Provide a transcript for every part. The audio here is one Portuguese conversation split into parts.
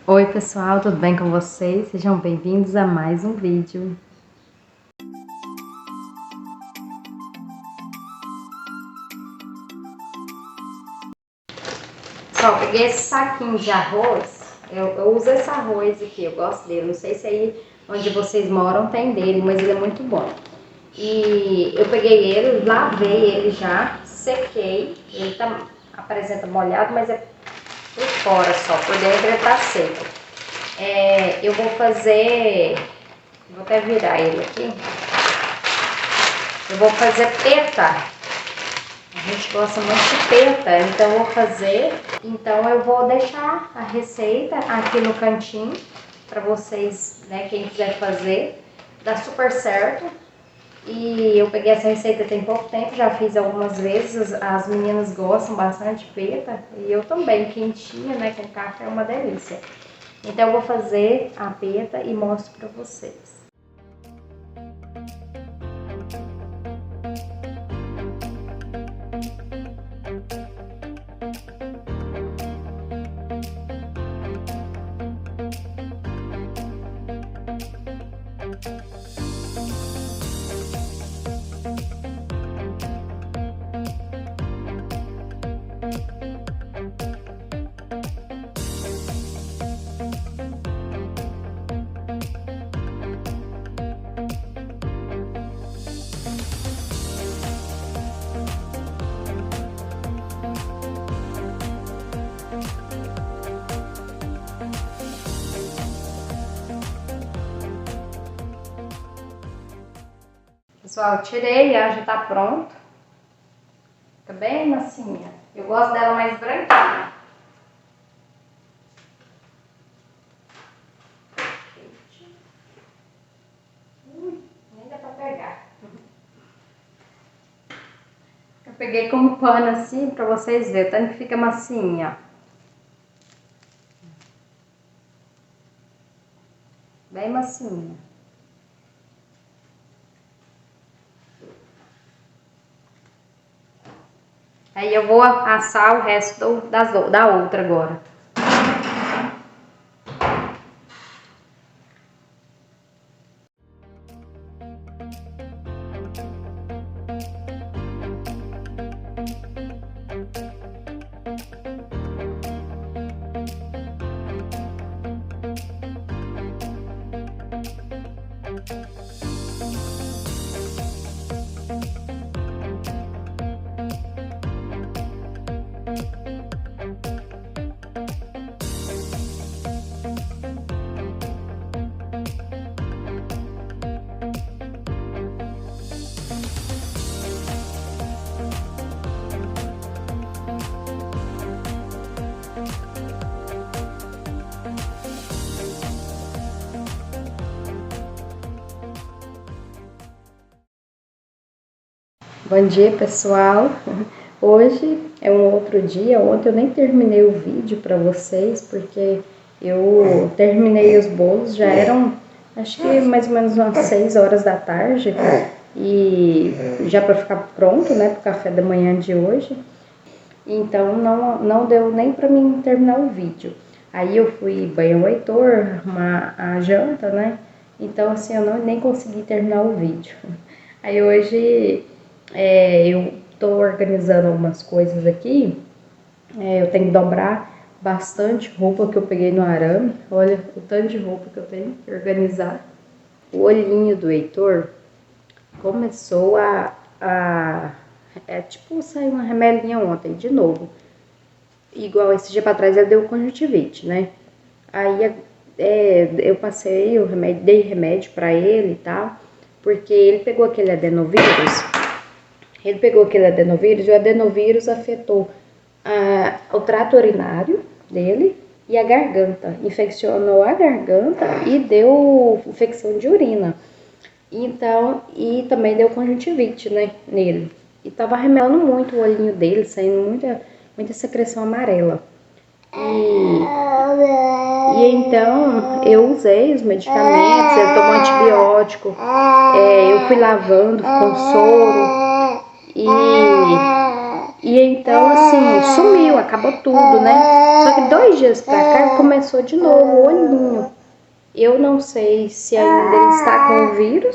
Oi pessoal, tudo bem com vocês? Sejam bem-vindos a mais um vídeo. Pessoal, peguei esse saquinho de arroz, eu uso esse arroz aqui, eu gosto dele, não sei se aí onde vocês moram tem dele, mas ele é muito bom. E eu peguei ele, lavei ele já, sequei, ele apresenta molhado, mas é por fora só, por dentro ele tá seco. Eu vou até virar ele aqui. Eu vou fazer peta. A gente gosta muito de peta, então eu vou deixar a receita aqui no cantinho para vocês, né, quem quiser fazer, dá super certo. E eu peguei essa receita tem pouco tempo, já fiz algumas vezes, as meninas gostam bastante de peta e eu também, quentinha, né, com café é uma delícia. Então eu vou fazer a peta e mostro para vocês. Pessoal, tirei, ela já tá pronto. Fica bem massinha. Eu gosto dela mais branquinha. Nem dá pra pegar. Eu peguei como pano assim pra vocês verem, tanto que fica massinha. Bem massinha. Aí eu vou assar o resto da outra agora. Bom dia, pessoal. Hoje é um outro dia. Ontem eu nem terminei o vídeo para vocês porque eu terminei os bolos, já eram acho que mais ou menos umas 6 horas da tarde e já para ficar pronto, né, para o café da manhã de hoje. Então não deu nem para mim terminar o vídeo. Aí eu fui banhar o Heitor, arrumar a janta, né? Então assim eu nem consegui terminar o vídeo. Aí hoje eu tô organizando algumas coisas aqui. Eu tenho que dobrar bastante roupa que eu peguei no arame. Olha o tanto de roupa que eu tenho que organizar. O olhinho do Heitor começou tipo, saiu uma remelinha ontem, de novo. Igual esse dia pra trás ele deu conjuntivite, né? Aí eu passei o remédio, dei remédio pra ele e tal, porque ele pegou aquele adenovírus. E o adenovírus afetou o trato urinário dele e a garganta. Infeccionou a garganta e deu infecção de urina. Então, e também deu conjuntivite, né, nele. E tava remelando muito o olhinho dele, saindo muita secreção amarela. E então eu usei os medicamentos, ele tomou antibiótico, eu fui lavando com soro E então, assim, sumiu, acabou tudo, né? Só que 2 dias pra cá começou de novo o olhinho. Eu não sei se ainda ele está com o vírus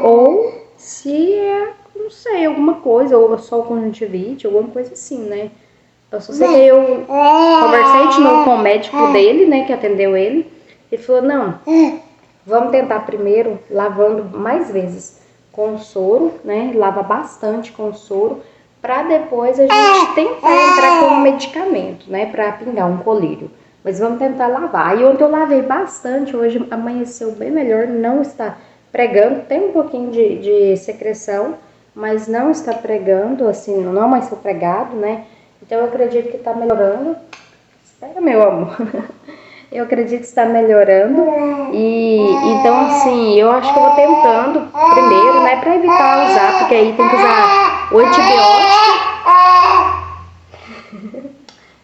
ou se é, não sei, alguma coisa, ou só o conjuntivite, alguma coisa assim, né? Eu só sei que eu conversei de novo com o médico dele, né, que atendeu ele. Ele falou, não, vamos tentar primeiro lavando mais vezes com soro, né? Lava bastante com soro, para depois a gente tentar entrar com o medicamento, né? Para pingar um colírio. Mas vamos tentar lavar. Aí ontem eu lavei bastante, hoje amanheceu bem melhor, não está pregando, tem um pouquinho de secreção, mas não está pregando, assim, não amanheceu pregado, né? Então eu acredito que está melhorando. Espera, meu amor. Eu acredito que está melhorando e então assim, eu acho que eu vou tentando primeiro, né, para evitar usar, porque aí tem que usar o antibiótico,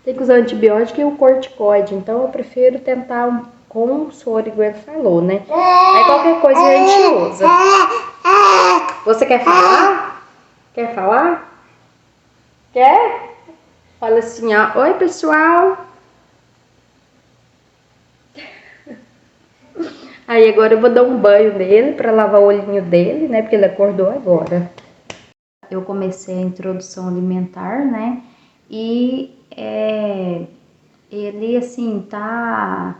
tem que usar o antibiótico e o corticoide, então eu prefiro tentar com o soro, igual ele falou, né? Aí qualquer coisa a gente usa. Você quer falar? Quer falar? Quer? Fala assim, ó, oi pessoal. Aí agora eu vou dar um banho nele para lavar o olhinho dele, né? Porque ele acordou agora. Eu comecei a introdução alimentar, né? E ele assim tá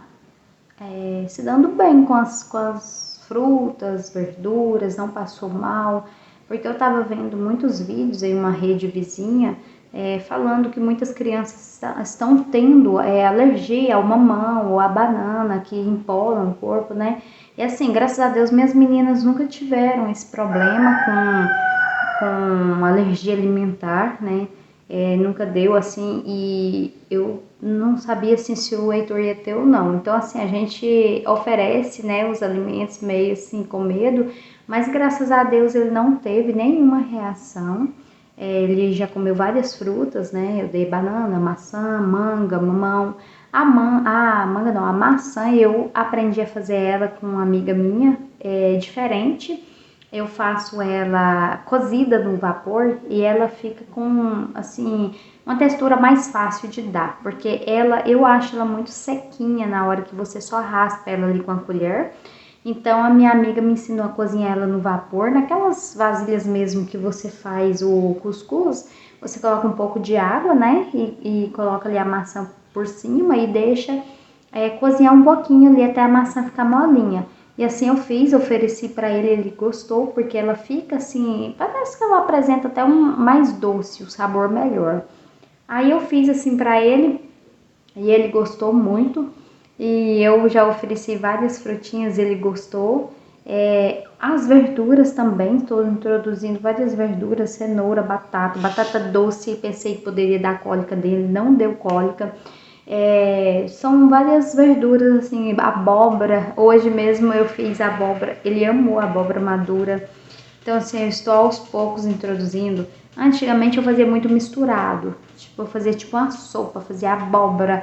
se dando bem com as frutas, verduras, não passou mal, porque eu tava vendo muitos vídeos em uma rede vizinha falando que muitas crianças estão tendo alergia ao mamão ou à banana que empolam o corpo, né? E assim, graças a Deus, minhas meninas nunca tiveram esse problema com alergia alimentar, né? Nunca deu assim, e eu não sabia assim, se o Heitor ia ter ou não. Então, assim, a gente oferece, né, os alimentos meio assim com medo, mas graças a Deus ele não teve nenhuma reação. Ele já comeu várias frutas, né? Eu dei banana, maçã, manga, mamão. A manga não, a maçã eu aprendi a fazer ela com uma amiga minha, diferente. Eu faço ela cozida no vapor e ela fica com, assim, uma textura mais fácil de dar, porque eu acho ela muito sequinha na hora que você só raspa ela ali com a colher. Então a minha amiga me ensinou a cozinhar ela no vapor, naquelas vasilhas mesmo que você faz o cuscuz, você coloca um pouco de água, né, e coloca ali a maçã por cima e deixa cozinhar um pouquinho ali até a maçã ficar molinha. E assim eu fiz, ofereci para ele, ele gostou, porque ela fica assim, parece que ela apresenta até um mais doce, o sabor melhor. Aí eu fiz assim para ele e ele gostou muito. E eu já ofereci várias frutinhas, ele gostou. As verduras também, estou introduzindo várias verduras, cenoura, batata doce, pensei que poderia dar cólica dele, não deu cólica. São várias verduras, assim, abóbora, hoje mesmo eu fiz abóbora, ele amou a abóbora madura. Então assim, eu estou aos poucos introduzindo. Antigamente eu fazia muito misturado, tipo, eu fazia tipo uma sopa, fazia abóbora,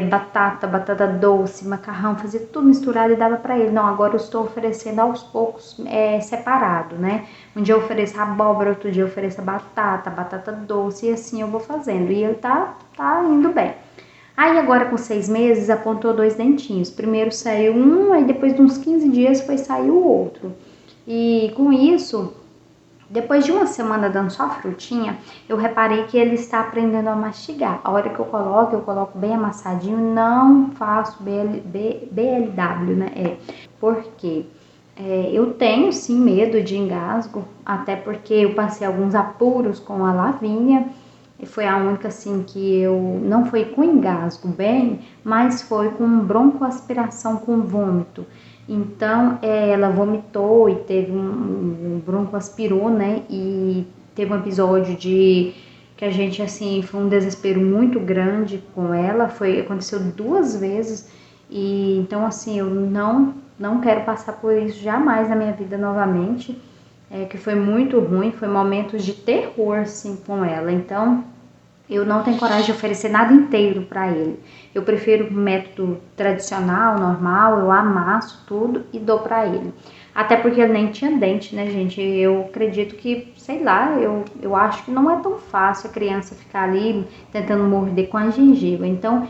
batata doce, macarrão, fazia tudo misturado e dava para ele. Não, agora eu estou oferecendo aos poucos, separado, né? Um dia eu ofereço abóbora, outro dia eu ofereço batata doce, e assim eu vou fazendo. E ele tá indo bem. Aí agora com 6 meses apontou 2 dentinhos. Primeiro saiu um, aí depois de uns 15 dias foi sair o outro. E com isso, depois de uma semana dando só frutinha, eu reparei que ele está aprendendo a mastigar. A hora que eu coloco bem amassadinho, não faço BLW, né? Porque eu tenho sim medo de engasgo, até porque eu passei alguns apuros com a Lavínia. Foi a única assim que eu não foi com engasgo bem, mas foi com broncoaspiração com vômito. Então ela vomitou e teve um broncoaspirou, né? E teve um episódio de que a gente assim foi um desespero muito grande com ela. Aconteceu 2 vezes e então assim eu não quero passar por isso jamais na minha vida novamente. Que foi muito ruim, foi momentos de terror assim com ela. Então eu não tenho coragem de oferecer nada inteiro para ele. Eu prefiro o método tradicional, normal, eu amasso tudo e dou para ele. Até porque ele nem tinha dente, né, gente? Eu acredito que, sei lá, eu acho que não é tão fácil a criança ficar ali tentando morder com a gengiva. Então,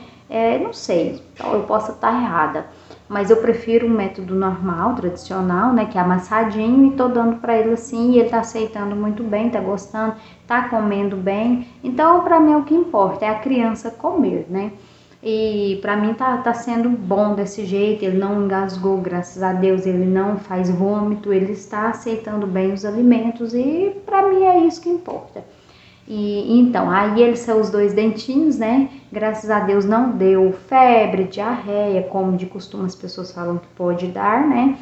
não sei, eu posso estar errada. Mas eu prefiro o método normal, tradicional, né, que é amassadinho, e tô dando para ele assim, e ele tá aceitando muito bem, tá gostando, tá comendo bem. Então, para mim, o que importa é a criança comer, né? E para mim tá sendo bom desse jeito, ele não engasgou, graças a Deus, ele não faz vômito, ele está aceitando bem os alimentos e para mim é isso que importa. E então, aí ele saiu os 2 dentinhos, né? Graças a Deus não deu febre, diarreia, como de costume as pessoas falam que pode dar, né?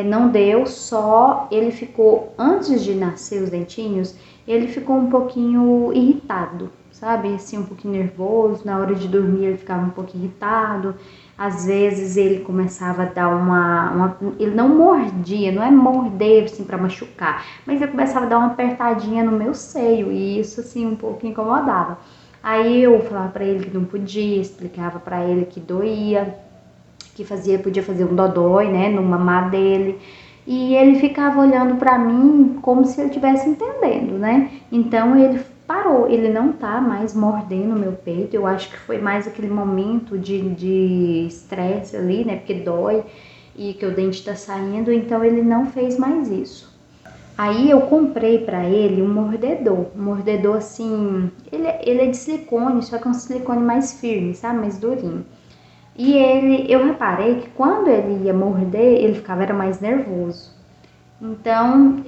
Não deu, só ele ficou, antes de nascer os dentinhos, ele ficou um pouquinho irritado, sabe? Assim, um pouquinho nervoso, na hora de dormir ele ficava um pouco irritado, às vezes ele começava a dar ele não mordia, não é morder assim para machucar, mas ele começava a dar uma apertadinha no meu seio e isso assim um pouco incomodava. Aí eu falava para ele que não podia, explicava para ele que doía, que podia fazer um dodói, né, no mamar dele. E ele ficava olhando para mim como se ele estivesse entendendo, né? Então ele parou, ele não tá mais mordendo meu peito. Eu acho que foi mais aquele momento de estresse ali, né? Porque dói e que o dente tá saindo, então ele não fez mais isso. Aí eu comprei para ele um mordedor assim, ele é de silicone, só que é um silicone mais firme, sabe? Mais durinho. E eu reparei que quando ele ia morder, ele era mais nervoso. Então,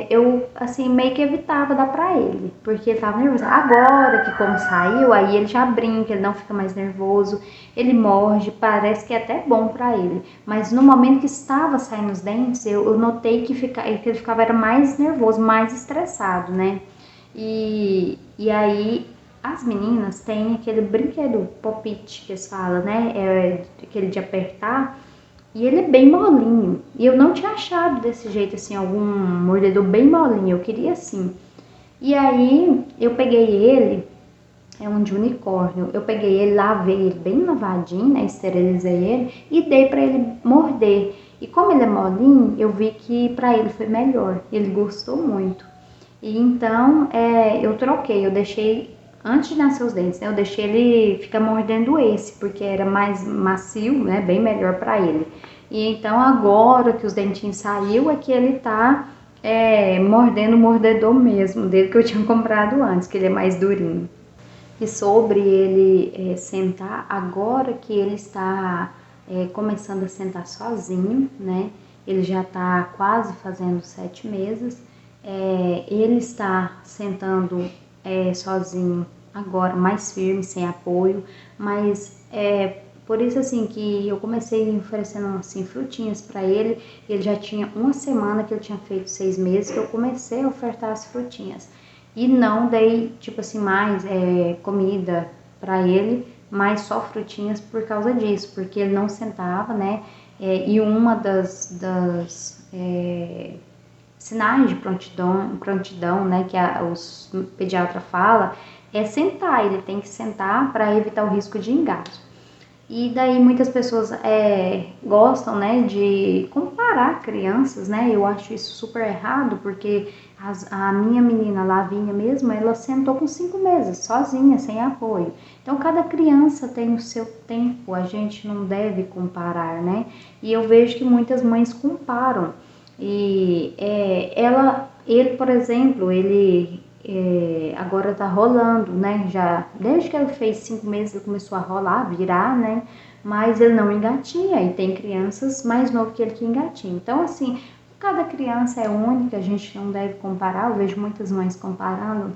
eu, assim, meio que evitava dar pra ele, porque ele tava nervoso. Agora que como saiu, aí ele já brinca, ele não fica mais nervoso, ele morde, parece que é até bom pra ele. Mas no momento que estava saindo os dentes, eu notei que ele era mais nervoso, mais estressado, né? E aí as meninas têm aquele brinquedo pop-it que eles falam, né? Aquele de apertar. E ele é bem molinho. E eu não tinha achado desse jeito, assim, algum mordedor bem molinho. Eu queria assim. E aí eu peguei ele, é um de unicórnio. Eu peguei ele, lavei ele bem lavadinho, né? Esterilizei ele e dei pra ele morder. E como ele é molinho, eu vi que pra ele foi melhor. Ele gostou muito. E então eu troquei, eu deixei, antes de nascer os dentes, né, eu deixei ele ficar mordendo esse, porque era mais macio, né, bem melhor para ele. E então agora que os dentinhos saiu, é que ele tá mordendo o mordedor mesmo, dele que eu tinha comprado antes, que ele é mais durinho. E sobre ele sentar, agora que ele está começando a sentar sozinho, né? Ele já está quase fazendo 7 meses. Ele está sentando sozinho agora, mais firme, sem apoio, mas por isso assim que eu comecei oferecendo assim frutinhas para ele. Ele já tinha uma semana que ele tinha feito 6 meses que eu comecei a ofertar as frutinhas. E não dei, tipo assim, mais comida para ele, mas só frutinhas por causa disso, porque ele não sentava, né? E uma das sinais de prontidão, né, que os pediatra fala, é sentar, ele tem que sentar para evitar o risco de engasgo. E daí muitas pessoas gostam, né, de comparar crianças, né, eu acho isso super errado, porque a minha menina Lavinha mesmo, ela sentou com 5 meses, sozinha, sem apoio. Então cada criança tem o seu tempo, a gente não deve comparar, né, e eu vejo que muitas mães comparam. E ele, por exemplo, ele agora tá rolando, né? Já desde que ele fez 5 meses ele começou a rolar, virar, né? Mas ele não engatinha e tem crianças mais novas que ele que engatinham. Então, assim, cada criança é única, a gente não deve comparar. Eu vejo muitas mães comparando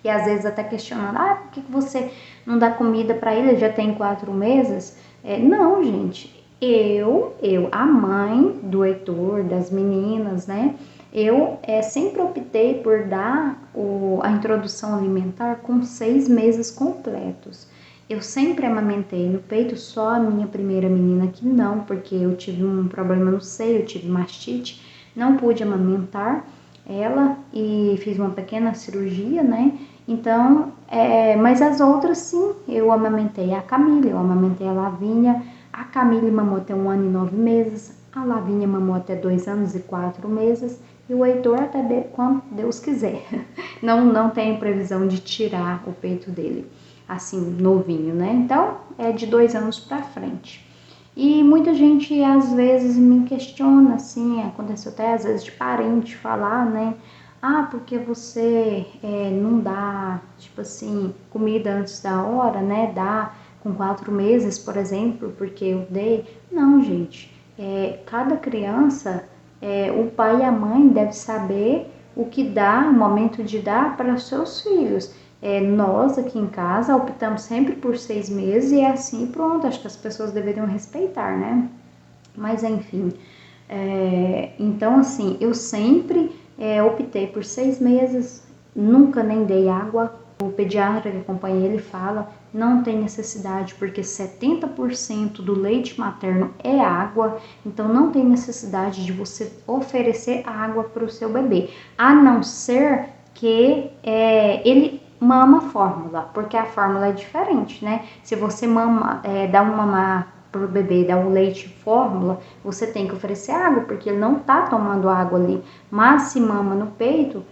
e às vezes até questionando: por que você não dá comida para ele? Ele já tem 4 meses? Não, gente. A mãe do Heitor, das meninas, né? Eu sempre optei por dar a introdução alimentar com 6 meses completos. Eu sempre amamentei no peito, só a minha primeira menina que não, porque eu tive um problema no seio, eu tive mastite, não pude amamentar ela e fiz uma pequena cirurgia, né? Então, mas as outras sim, eu amamentei a Camila, eu amamentei a Lavínia. A Camila mamou até 1 ano e 9 meses, a Lavínia mamou até 2 anos e 4 meses e o Heitor até quando Deus quiser. Não tem previsão de tirar o peito dele, assim, novinho, né? Então, é de 2 anos pra frente. E muita gente às vezes me questiona, assim, aconteceu até às vezes de parente falar, né? Ah, porque você não dá, tipo assim, comida antes da hora, né? Dá com 4 meses, por exemplo, porque eu dei. Não, gente. Cada criança, o pai e a mãe devem saber o que dá, o momento de dar para os seus filhos. Nós aqui em casa optamos sempre por 6 meses e é assim, pronto. Acho que as pessoas deveriam respeitar, né? Mas enfim, então assim, eu sempre optei por 6 meses, nunca nem dei água. O pediatra que acompanha ele fala, não tem necessidade, porque 70% do leite materno é água, então não tem necessidade de você oferecer água para o seu bebê, a não ser que ele mama fórmula, porque a fórmula é diferente, né? Se você dá uma mamar para o bebê, dá um leite fórmula, você tem que oferecer água, porque ele não tá tomando água ali. Mas se mama no peito,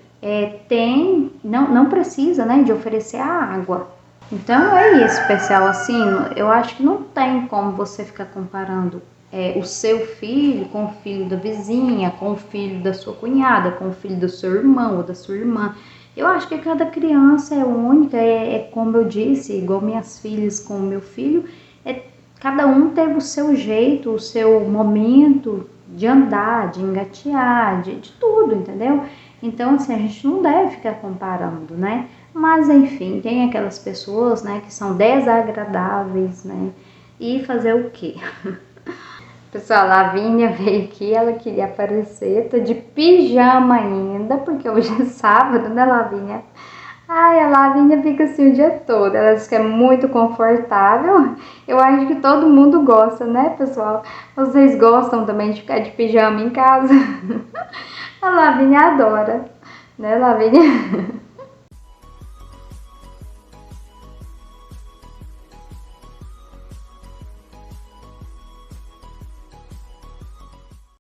não precisa, né, de oferecer a água. Então é isso, pessoal, assim, eu acho que não tem como você ficar comparando o seu filho com o filho da vizinha, com o filho da sua cunhada, com o filho do seu irmão ou da sua irmã. Eu acho que cada criança é única, como eu disse, igual minhas filhas com o meu filho, cada um teve o seu jeito, o seu momento de andar, de engatear, de tudo, entendeu? Então, assim, a gente não deve ficar comparando, né? Mas, enfim, tem aquelas pessoas, né, que são desagradáveis, né? E fazer o quê? Pessoal, a Lavínia veio aqui, ela queria aparecer, tô de pijama ainda, porque hoje é sábado, né, Lavínia? Ai, a Lavínia fica assim o dia todo, ela diz que é muito confortável. Eu acho que todo mundo gosta, né, pessoal? Vocês gostam também de ficar de pijama em casa? A Lavínia adora, né, Lavínia?